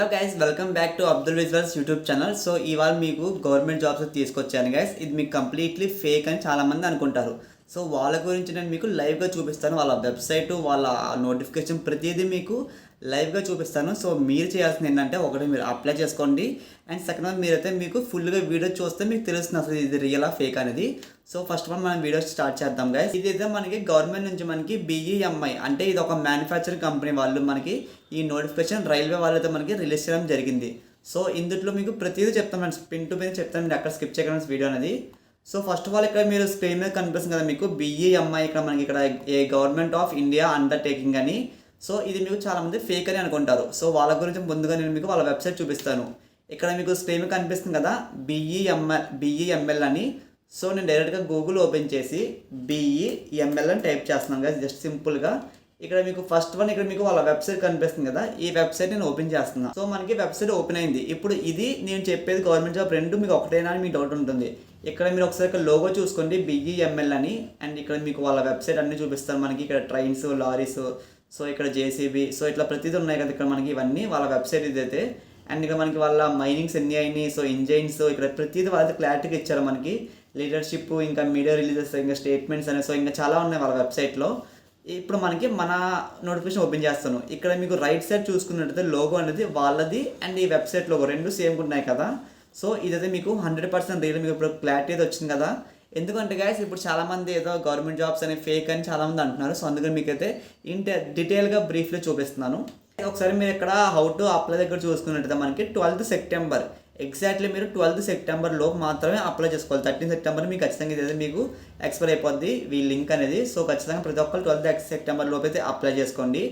Hello guys, welcome back to Abdul visuals YouTube channel. So ఇవాళ మీకు government jobs తీసుకొచ్చాను guys. ఇది మీకు కంప్లీట్లీ ఫేక్ అని చాలామంది అనుకుంటారు. సో వాళ్ళ గురించి నేను మీకు లైవ్గా చూపిస్తాను. వాళ్ళ వెబ్సైటు, వాళ్ళ నోటిఫికేషన్ ప్రతిదీ మీకు లైవ్గా చూపిస్తాను. సో మీరు చేయాల్సింది ఏంటంటే, ఒకటి మీరు అప్లై చేసుకోండి. అండ్ సెకండ్ వన్, మీరైతే మీకు ఫుల్గా వీడియో చూస్తే మీకు తెలుస్తుంది అసలు ఇది రియలా ఫేక్ అనేది. సో ఫస్ట్ వన్ మనం వీడియో స్టార్ట్ చేద్దాం గైస్. ఇదైతే మనకి గవర్నమెంట్ నుంచి మనకి BEMI అంటే ఇది ఒక మ్యానుఫ్యాక్చరింగ్ కంపెనీ వాళ్ళు మనకి ఈ నోటిఫికేషన్ రైల్వే వాళ్ళైతే మనకి రిలీజ్ చేయడం జరిగింది. సో ఇందులో మీకు ప్రతిదీ చెప్తాను ఫ్రెండ్స్, పిన్ టు పిన్ చెప్తాను, మీరు అక్కడ స్కిప్ చేయకుండా వీడియో అనేది. సో ఫస్ట్ ఆఫ్ ఆల్ ఇక్కడ మీరు స్క్రీన్ మీద కనిపిస్తుంది కదా మీకు BEMI, ఇక్కడ మనకి ఇక్కడ ఏ గవర్నమెంట్ ఆఫ్ ఇండియా అండర్టేకింగ్ అని. సో ఇది మీకు చాలామంది ఫేక్ అని అనుకుంటారు. సో వాళ్ళ గురించి ముందుగా నేను మీకు వాళ్ళ వెబ్సైట్ చూపిస్తాను. ఇక్కడ మీకు స్క్రీన్ మీద కనిపిస్తుంది కదా BEML అని. సో నేను డైరెక్ట్గా గూగుల్ ఓపెన్ చేసి BEML అని టైప్ చేస్తున్నాను కదా, జస్ట్ సింపుల్గా. ఇక్కడ మీకు ఫస్ట్ వన్ ఇక్కడ మీకు వాళ్ళ వెబ్సైట్ కనిపిస్తుంది కదా, ఈ వెబ్సైట్ నేను ఓపెన్ చేస్తున్నాను. సో మనకి వెబ్సైట్ ఓపెన్ అయింది. ఇప్పుడు ఇది నేను చెప్పేది గవర్నమెంట్ జాబ్ రెండు మీకు ఒకటేనా అని మీకు డౌట్ ఉంటుంది. ఇక్కడ మీరు ఒకసారి ఇక్కడ లోగో చూసుకోండి, BEML అని. అండ్ ఇక్కడ మీకు వాళ్ళ వెబ్సైట్ అన్నీ చూపిస్తారు. మనకి ఇక్కడ ట్రైన్స్, లారీస్, సో ఇక్కడ JCB, సో ఇట్లా ప్రతిదీ ఉన్నాయి కదా ఇక్కడ మనకి, ఇవన్నీ వాళ్ళ వెబ్సైట్ ఇదైతే. అండ్ ఇక్కడ మనకి వాళ్ళ మైనింగ్స్ ఎన్ని అయినాయి, సో ఇంజైన్స్, ఇక్కడ ప్రతిదీ వాళ్ళకి క్లారిటీగా ఇచ్చారు మనకి. లీడర్షిప్, ఇంకా మీడియా రిలీజెస్, ఇంకా స్టేట్మెంట్స్ అనేవి, సో ఇంకా చాలా ఉన్నాయి వాళ్ళ వెబ్సైట్లో. ఇప్పుడు మనకి మన నోటిఫికేషన్ ఓపెన్ చేస్తాను. ఇక్కడ మీకు రైట్ సైడ్ చూసుకున్నట్టయితే లోగో అనేది వాళ్ళది అండ్ ఈ వెబ్సైట్ లోగో రెండు సేమ్ ఉన్నాయి కదా. సో ఇదైతే మీకు 100% రియల్, మీకు ఇప్పుడు క్లారిటీ అయితే వచ్చింది కదా. ఎందుకంటే గైస్ ఇప్పుడు చాలామంది ఏదో గవర్నమెంట్ జాబ్స్ అనే ఫేక్ అని చాలామంది అంటున్నారు. సో అందుకని మీకైతే డీటెయిల్గా బ్రీఫ్లో చూపిస్తున్నాను. ఒకసారి మీరు ఇక్కడ హౌ టు అప్లై దగ్గర చూసుకున్నట్టయితే మనకి 12th సెప్టెంబర్ ఎగ్జాక్ట్లీ మీరు 12th సెప్టెంబర్ లోపు మాత్రమే అప్లై చేసుకోవాలి. 13th సెప్టెంబర్ మీకు ఖచ్చితంగా ఇదైతే మీకు ఎక్స్పైర్ అయిపోద్ది ఈ లింక్ అనేది. సో ఖచ్చితంగా ప్రతి ఒక్కరు 12th సెప్టెంబర్ లోపు అయితే అప్లై చేసుకోండి.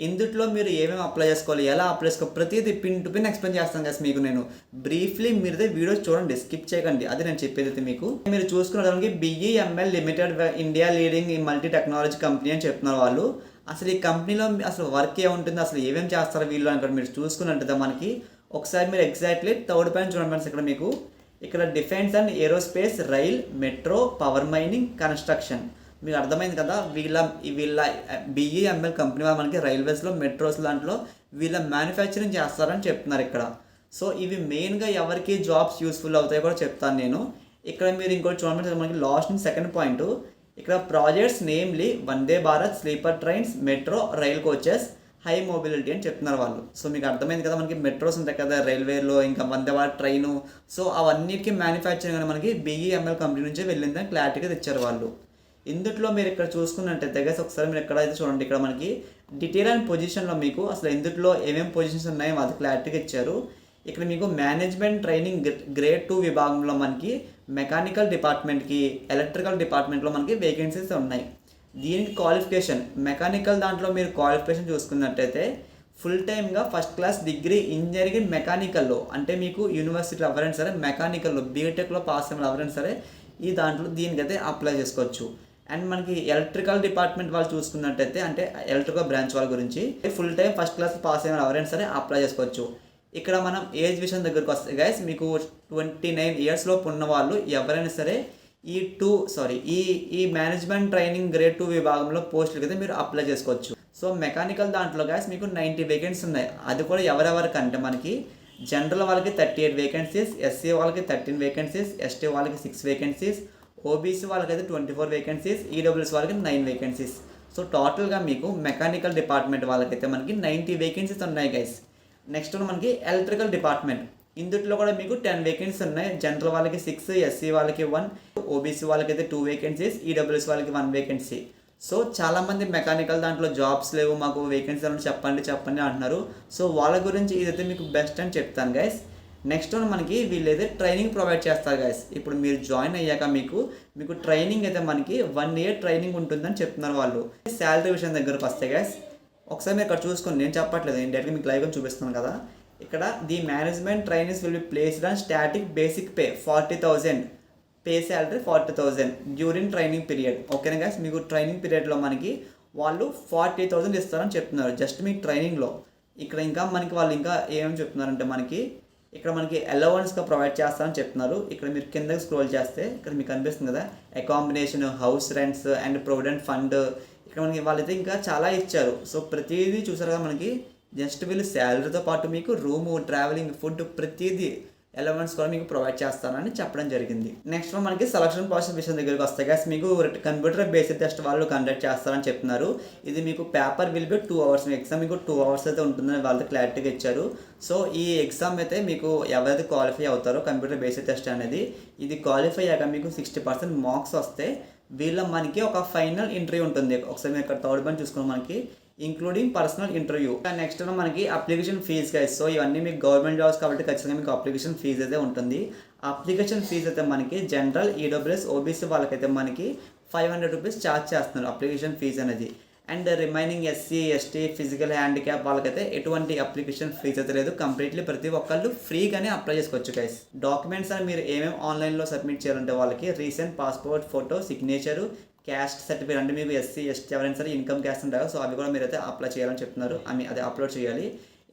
ఇందులో మీరు ఏమేమి అప్లై చేసుకోవాలి, ఎలా అప్లై చేసుకోవాలి, ప్రతిదీ పిన్ టు పిన్ ఎక్స్ప్లెయిన్ చేస్తాను కదా మీకు నేను బ్రీఫ్లీ. మీరైతే వీడియో చూడండి, స్కిప్ చేయకండి, అది నేను చెప్పేది అయితే మీకు. మీరు చూసుకున్నదానికి BEML లిమిటెడ్ ఇండియా లీడింగ్ ఈ మల్టీ టెక్నాలజీ కంపెనీ అని చెప్తున్నారు వాళ్ళు. అసలు ఈ కంపెనీలో అసలు వర్క్ ఏముంటుంది, అసలు ఏమేమి చేస్తారు వీళ్ళు అని మీరు చూసుకున్నట్టు మనకి ఒకసారి మీరు ఎగ్జాక్ట్లీ థర్డ్ పాయింట్ చూడండి ఫ్రెండ్స్. ఇక్కడ మీకు ఇక్కడ defence and aerospace, rail, metro, power mining, construction. మీకు అర్థమైంది కదా, వీళ్ళ BEML కంపెనీ వాళ్ళు మనకి రైల్వేస్లో, మెట్రోస్ దాంట్లో వీళ్ళ మ్యానుఫ్యాక్చరింగ్ చేస్తారని చెప్తున్నారు ఇక్కడ. సో ఇవి మెయిన్గా ఎవరికి జాబ్స్ యూస్ఫుల్ అవుతాయో కూడా చెప్తాను నేను. ఇక్కడ మీరు ఇంకోటి చూడండి మనకి లాస్ట్ సెకండ్ పాయింట్, ఇక్కడ projects namely Vande Bharat, sleeper trains, metro, rail coaches, high mobility అని చెప్తున్నారు వాళ్ళు. సో మీకు అర్థమైంది కదా, మనకి మెట్రోస్ ఉంటాయి కదా రైల్వేలో, ఇంకా Vande Bharat train, so అవన్నిటికీ manufacturing అని మనకి BEML కంపెనీ నుంచే వెళ్ళిందని క్లారిటీగా తెచ్చారు వాళ్ళు. ఇందులో మీరు ఇక్కడ చూసుకున్నట్టయితే గైస్ ఒకసారి మీరు ఎక్కడైతే చూడండి, ఇక్కడ మనకి డీటెయిల్ అండ్ పొజిషన్లో మీకు అసలు ఇందులో ఏమేమి పొజిషన్స్ ఉన్నాయో అది క్లారిటీగా ఇచ్చారు. ఇక్కడ మీకు మేనేజ్మెంట్ ట్రైనింగ్ గ్రేడ్ 2 విభాగంలో మనకి మెకానికల్ డిపార్ట్మెంట్కి, ఎలక్ట్రికల్ డిపార్ట్మెంట్లో మనకి వేకెన్సీస్ ఉన్నాయి. దీనికి క్వాలిఫికేషన్ మెకానికల్ దాంట్లో మీరు క్వాలిఫికేషన్ చూసుకున్నట్టయితే ఫుల్ టైమ్గా ఫస్ట్ క్లాస్ డిగ్రీ ఇంజనీరింగ్ మెకానికల్లో, అంటే మీకు యూనివర్సిటీలో ఎవరైనా సరే మెకానికల్లో బీటెక్లో పాస్ అయిన ఎవరైనా సరే ఈ దాంట్లో దీనికైతే అప్లై చేసుకోవచ్చు. అండ్ మనకి ఎలక్ట్రికల్ డిపార్ట్మెంట్ వాళ్ళు చూసుకున్నట్టయితే, అంటే ఎలక్ట్రికల్ బ్రాంచ్ వాళ్ళ గురించి full time first class pass అయిన ఎవరైనా సరే అప్లై చేసుకోవచ్చు. ఇక్కడ మనం ఏజ్ విషయం దగ్గరకు వస్తే గైస్ మీకు 29 years లోపు ఉన్న వాళ్ళు ఎవరైనా సరే ఈ మేనేజ్మెంట్ ట్రైనింగ్ గ్రేడ్ 2 విభాగంలో పోస్టులకి అయితే మీరు అప్లై చేసుకోవచ్చు. సో మెకానికల్ దాంట్లో గైస్ మీకు 90 వేకెన్సీస్ ఉన్నాయి. అది కూడా ఎవరెవరికి అంటే మనకి జనరల్ వాళ్ళకి 38 వేకెన్సీస్, SC వాళ్ళకి 13 వేకెన్సీస్, ST వాళ్ళకి 6 వేకెన్సీస్, OBC వాళ్ళకి అయితే 24 వేకెన్సీస్, EWS వాళ్ళకి 9 వేకెన్సీస్. సో టోటల్గా మీకు మెకానికల్ డిపార్ట్మెంట్ వాళ్ళకైతే మనకి 90 వేకెన్సీస్ ఉన్నాయి గైస్. నెక్స్ట్ మనకి ఎలక్ట్రికల్ డిపార్ట్మెంట్, ఇందులో కూడా మీకు 10 వేకెన్సీస్ ఉన్నాయి. జనరల్ వాళ్ళకి 6, SC వాళ్ళకి 1, OBC వాళ్ళకి అయితే 2 వేకెన్సీస్, EWS వాళ్ళకి 1 వేకెన్సీ. సో చాలామంది మెకానికల్ దాంట్లో జాబ్స్ లేవు, మాకు వేకెన్సీ అని చెప్పండి అంటున్నారు. సో వాళ్ళ గురించి ఇదైతే మీకు బెస్ట్ అని చెప్తాను గైస్. నెక్స్ట్ మనకి వీళ్ళైతే ట్రైనింగ్ ప్రొవైడ్ చేస్తారు గైస్. ఇప్పుడు మీరు జాయిన్ అయ్యాక మీకు ట్రైనింగ్ అయితే మనకి 1 year ట్రైనింగ్ ఉంటుందని చెప్తున్నారు వాళ్ళు. శాలరీ విషయం దగ్గరకు వస్తే గైస్ ఒకసారి మీరు ఇక్కడ చూసుకొని, నేను చెప్పట్లేదు, నేను డైరెక్ట్గా మీకు లైవ్గా చూపిస్తున్నాను కదా. ఇక్కడ the management trainees will be placed on static basic pay 40,000, pay salary 40,000 during training period. ఓకేనా గైస్, మీకు ట్రైనింగ్ పీరియడ్లో మనకి వాళ్ళు 40,000 ఇస్తారని చెప్తున్నారు జస్ట్ మీకు ట్రైనింగ్లో. ఇక్కడ ఇంకా మనకి వాళ్ళు ఇంకా ఏమేమి చెప్తున్నారంటే మనకి ఇక్కడ మనకి అలవెన్స్గా ప్రొవైడ్ చేస్తారని చెప్తున్నారు. ఇక్కడ మీరు కిందకి స్క్రోల్ చేస్తే ఇక్కడ మీకు కనిపిస్తుంది కదా, accommodation, house rents and provident fund, ఇక్కడ మనకి వాళ్ళైతే ఇంకా చాలా ఇచ్చారు. సో ప్రతిదీ చూసారు కదా మనకి జస్ట్ వీళ్ళు శాలరీతో పాటు మీకు రూము, ట్రావెలింగ్, ఫుడ్ ప్రతిదీ ఎలవెన్స్ కూడా మీకు ప్రొవైడ్ చేస్తానని చెప్పడం జరిగింది. నెక్స్ట్ మనకి సెలక్షన్ ప్రాసెస్ విషయం దగ్గరికి వస్తే గైస్ మీకు కంప్యూటర్ బేస్డ్ టెస్ట్ వాళ్ళు కండక్ట్ చేస్తారని చెప్తున్నారు. ఇది మీకు paper will be 2 hours, exam మీకు 2 hours అయితే ఉంటుందని వాళ్ళు క్లారిటీగా ఇచ్చారు. సో ఈ ఎగ్జామ్ అయితే మీకు ఎవరైతే క్వాలిఫై అవుతారో కంప్యూటర్ బేస్డ్ టెస్ట్ అనేది, ఇది క్వాలిఫై అయ్యాక మీకు 60% మార్క్స్ వస్తే మనకి ఒక ఫైనల్ ఇంటర్వ్యూ ఉంటుంది. ఒకసారి మీరు ఇక్కడ థర్డ్ పని చూసుకుని మనకి ఇంక్లూడింగ్ పర్సనల్ ఇంటర్వ్యూ. నెక్స్ట్ మనకి అప్లికేషన్ ఫీజ్ గైస్. సో ఇవన్నీ మీకు గవర్నమెంట్ జాబ్స్ కాబట్టి ఖచ్చితంగా మీకు అప్లికేషన్ ఫీజ్ అయితే ఉంటుంది. అప్లికేషన్ ఫీజ్ అయితే మనకి జనరల్, ఈడబ్ల్యూఎస్, ఓబీసీ వాళ్ళకైతే మనకి 500 రూపీస్ ఛార్జ్ చేస్తున్నారు అప్లికేషన్ ఫీజ్ అనేది. And remaining SC, ST, physical handicap వాళ్ళకైతే ఎటువంటి అప్లికేషన్ ఫీజ్ అయితే లేదు. కంప్లీట్లీ ప్రతి ఒక్కళ్ళు ఫ్రీగానే అప్లై చేసుకోవచ్చు గైస్. డాక్యుమెంట్స్ అని మీరు ఏమేమి ఆన్లైన్లో సబ్మిట్ చేయాలంటే వాళ్ళకి recent passport photo, signature, caste certificate, అంటే మీకు ఎస్సీ, ఎస్టీ ఎవరైనా సరే ఇన్కమ్ క్యాస్ట్ ఉంటారో సో అవి కూడా మీరైతే అప్లై చేయాలని చెప్తున్నారు. అదే అప్లోడ్ చేయాలి.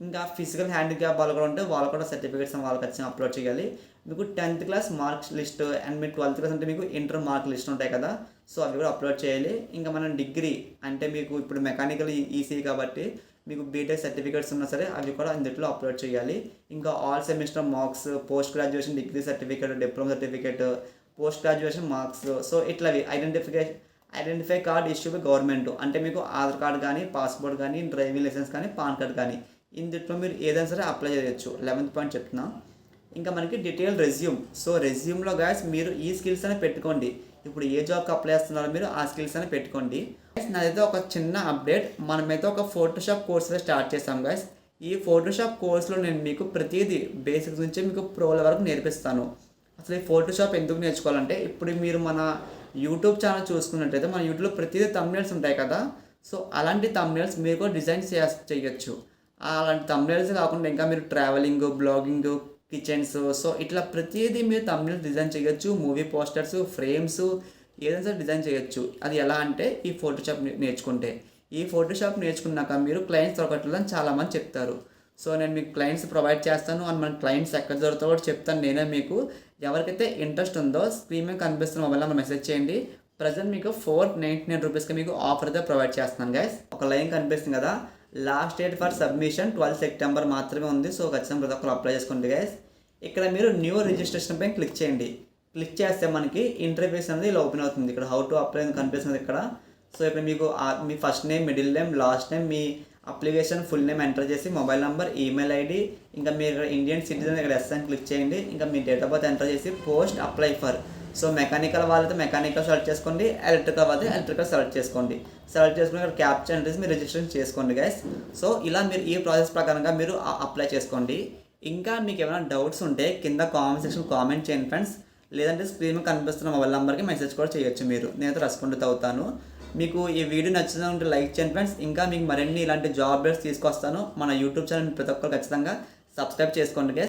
ఇంకా ఫిజికల్ హ్యాండిక్యాప్ వాళ్ళు కూడా ఉంటే వాళ్ళు కూడా సర్టిఫికేట్స్ వాళ్ళు ఖచ్చితంగా అప్లోడ్ చేయాలి. మీకు 10th class marks list and మీకు 12th క్లాస్ అంటే మీకు ఇంటర్ మార్క్ లిస్ట్ ఉంటాయి కదా, సో అవి కూడా అప్లోడ్ చేయాలి. ఇంకా మనం డిగ్రీ అంటే మీకు ఇప్పుడు మెకానికల్ ఈసీ కాబట్టి మీకు బీటెక్ సర్టిఫికేట్స్ ఉన్నా సరే అవి కూడా ఇందులో అప్లోడ్ చేయాలి. ఇంకా all semester marks, post graduation degree certificate, diploma certificate, post graduation marks, so ఇట్లవి identify card issue by government, అంటే మీకు ఆధార్ కార్డ్ కానీ, పాస్పోర్ట్ కానీ, డ్రైవింగ్ లైసెన్స్ కానీ, పాన్ కార్డ్ కానీ ఇందులో మీరు ఏదైనా సరే అప్లై చేయొచ్చు. 11th పాయింట్ చెప్తున్నా. ఇంకా మనకి డీటెయిల్ రెజ్యూమ్. సో రెజ్యూమ్లో గాయస్ మీరు ఈ స్కిల్స్ అనేది పెట్టుకోండి. ఇప్పుడు ఏ జాబ్కి అప్లై చేస్తున్నారో మీరు ఆ స్కిల్స్ అనేది పెట్టుకోండి. నాదైతే ఒక చిన్న అప్డేట్, మనమైతే ఒక ఫోటోషాప్ కోర్స్ స్టార్ట్ చేస్తాం గాయస్. ఈ ఫోటోషాప్ కోర్స్లో నేను మీకు ప్రతిదీ బేసిక్స్ నుంచి మీకు ప్రోల వరకు నేర్పిస్తాను. అసలు ఈ ఫోటోషాప్ ఎందుకు నేర్చుకోవాలంటే ఇప్పుడు మీరు మన యూట్యూబ్ ఛానల్ చూసుకున్నట్టయితే మన యూట్యూబ్లో ప్రతిదీ థంబ్నెయిల్స్ ఉంటాయి కదా, సో అలాంటి థంబ్నెయిల్స్ మీరు కూడా డిజైన్ చేయొచ్చు. అలాంటి థంబ్నెయిల్స్ కాకుండా ఇంకా మీరు ట్రావెలింగ్, బ్లాగింగ్, కిచెన్స్, సో ఇట్లా ప్రతిదీ మీరు థంబ్నెయిల్స్ డిజైన్ చేయొచ్చు. మూవీ పోస్టర్స్, ఫ్రేమ్స్ ఏదైనా సరే డిజైన్ చేయొచ్చు. అది ఎలా అంటే ఈ ఫోటోషాప్ నేర్చుకుంటే. ఈ ఫోటోషాప్ నేర్చుకున్నాక మీరు క్లయింట్స్ దొరకట్లేదని చాలామంది చెప్తారు. సో నేను మీకు క్లయింట్స్ ప్రొవైడ్ చేస్తాను. అండ్ మన క్లయింట్స్ ఎక్కడ దొరుకుతారో కూడా చెప్తాను నేనే మీకు. ఎవరికైతే ఇంట్రెస్ట్ ఉందో స్క్రీన్ మీద కనిపిస్తున్న మొబైల్ నెంబర్ మెసేజ్ చేయండి. ప్రజెంట్ మీకు 499 రూపీస్కి మీకు ఆఫర్ అయితే ప్రొవైడ్ చేస్తున్నాను గైస్. ఒక లైన్ కనిపిస్తుంది కదా, last date for submission 12 September మాత్రమే ఉంది. సో ఖచ్చితంగా ప్రతి ఒక్కరు అప్లై చేసుకోండి గైస్. ఇక్కడ మీరు న్యూ రిజిస్ట్రేషన్ పైన క్లిక్ చేయండి. క్లిక్ చేస్తే మనకి ఇంటర్ఫేస్ అనేది ఇలా ఓపెన్ అవుతుంది. ఇక్కడ హౌ టు అప్లై కనిపిస్తుంది ఇక్కడ. సో ఇక్కడ మీకు మీ first name, middle name, last name, మీ అప్లికేషన్ ఫుల్ నేమ్ ఎంటర్ చేసి మొబైల్ నెంబర్, ఈమెయిల్ ఐడి, ఇంకా మీరు ఇండియన్ సిటిజన్ ఇక్కడ ఎస్ అని క్లిక్ చేయండి. ఇంకా మీ డేట్ ఆఫ్ బర్త్ ఎంటర్ చేసి post apply for. So mechanical వాళ్ళైతే మెకానికల్ సెలెక్ట్ చేసుకోండి, ఎలక్ట్రికల్ వాళ్ళైతే ఎలక్ట్రికల్ సెలెక్ట్ చేసుకోండి. సెలెక్ట్ చేసుకుని ఇక్కడ క్యాప్చర్ ఎంటర్ చేసి మీరు రిజిస్ట్రేషన్ చేసుకోండి గైస్. సో ఇలా మీరు ఈ ప్రాసెస్ ప్రకారంగా మీరు అప్లై చేసుకోండి. ఇంకా మీకు ఏమైనా డౌట్స్ ఉంటే కింద కామెంట్ సెక్షన్ కామెంట్ చేయండి ఫ్రెండ్స్. లేదంటే స్క్రీన్ కనిపిస్తున్న మొబైల్ నెంబర్కి మెసేజ్ కూడా చేయొచ్చు మీరు. నేనైతే రెస్పాండ్ అవుతాను. మీకు ఈ వీడియో నచ్చిందా ఉంటే లైక్ చేయండి ఫ్రెండ్స్. ఇంకా మీకు మరిన్ని ఇలాంటి జాబ్ అప్డేట్స్ తీసుకొస్తాను. మన యూట్యూబ్ ఛానల్ ప్రతి ఒక్కరు ఖచ్చితంగా సబ్స్క్రైబ్ చేసుకోండి గైస్.